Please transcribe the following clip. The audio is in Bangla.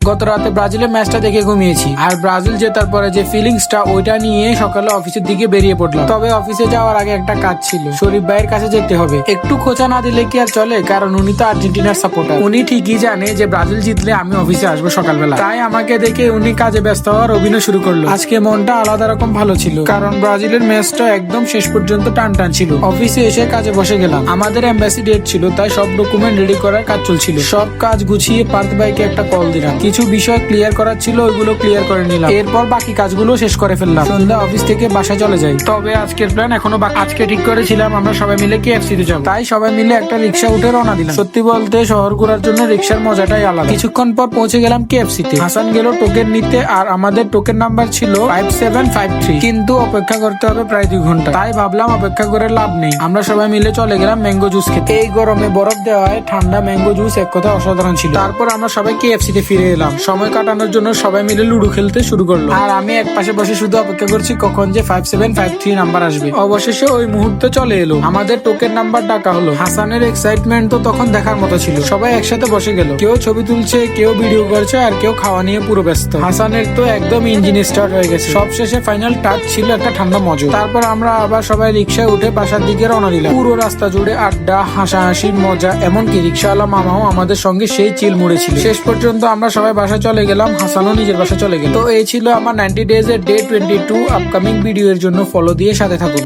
গত রাতে ব্রাজিলের ম্যাচটা দেখে ঘুমিয়েছি, আর ব্রাজিল জেতার পরে যে ফিলিংসটা ওইটা নিয়ে সকালে অফিসের দিকে বেরিয়ে পড়লাম। তবে অফিসে যাওয়ার আগে একটা কাজ ছিল, শরীফ ভাইয়ের কাছে যেতে হবে। একটু খোঁচা না দিলে কি আর চলে, কারণ উনি তো আর্জেন্টিনার সাপোর্টার। উনি ঠিকই জানে যে ব্রাজিল জিতলে আমি অফিসে আসবো সকালবেলা, তাই আমাকে দেখে উনি কাজে ব্যস্ত হওয়ার অভিনয় শুরু করলো। আজকে মনটা আলাদা রকম ভালো ছিল, কারণ ব্রাজিলের ম্যাচটা একদম শেষ পর্যন্ত টান টান ছিল। অফিসে এসে কাজে বসে গেলাম। আমাদের এম্বাসি ডেট ছিল, তাই সব ডকুমেন্ট রেডি করার কাজ চলছিল। সব কাজ গুছিয়ে পার্থ ভাইকে একটা কল দিলাম। কিছু বিষয় ক্লিয়ার করার ছিল, ওইগুলো ক্লিয়ার করে নিলাম। এরপর বাকি কাজগুলো শেষ করে ফেললাম। সন্ধ্যা অফিস থেকে বাসা চলে যাই। তবে আজকের প্ল্যান এখনো বাকি। আজকে ঠিক করেছিলাম আমরা সবাই মিলে কেএফসি তে যাবো, তাই সবাই মিলে একটা রিক্সা উঠে রওনা দিলাম। সত্যি বলতে শহর ঘোরার জন্য রিক্সার মজাটাই আলাদা। কিছুক্ষণ পর পৌঁছে গেলাম কেএফসি তে। হাসান গেল টোকেন নিতে, আর আমাদের টোকেন নাম্বার ছিল 5753, কিন্তু অপেক্ষা করতে হবে প্রায় 2 ঘন্টা। তাই ভাবলাম অপেক্ষা করে লাভ নেই, আমরা সবাই মিলে চলে গেলাম ম্যাঙ্গো জুস খেতে। এই গরমে বরফ দেওয়ায় ঠান্ডা ম্যাঙ্গো জুস এক কথা অসাধারণ ছিল। তারপর আমরা সবাই কেএফসি তে ফিরে এলাম। সময় কাটানোর জন্য সবাই মিলে লুডো খেলতে শুরু করলো, আর আমি এক পাশে বসে শুধু অপেক্ষা করছি কখন যে 5753 নাম্বার আসবে। অবশেষে ওই মুহূর্তে চলে এলো, আমাদের টোকেন নাম্বার ডাকা হলো। হাসানের এক্সাইটমেন্ট তো তখন দেখার মতো ছিল। সবাই একসাথে বসে গেল, কেউ ছবি তুলছে, কেউ ভিডিও করছে, আর কেউ খাওয়া নিয়ে পুরো ব্যস্ত। হাসানের তো একদম ইঞ্জিন স্টার্ট হয়ে গেছে। সবশেষে ফাইনাল টাচ ছিল একটা ঠান্ডা মজা। তারপর আমরা আবার সবাই রিক্সায় উঠে বাসার দিকে রওনা দিলাম। পুরো রাস্তা জুড়ে আড্ডা, হাসাহাসি, মজা, এমনকি রিক্সাওয়ালা মামাও আমাদের সঙ্গে সেই চিল মুড়েছিল। শেষ পর্যন্ত আমরা সবাই বাসা চলে গেলাম, হাসানও নিজের বাসা চলে গেল। তো এই ছিল আমার 90 ডেজ এর ডে 22 আপকামিং ভিডিও এর জন্য ফলো দিয়ে সাথে থাকুন।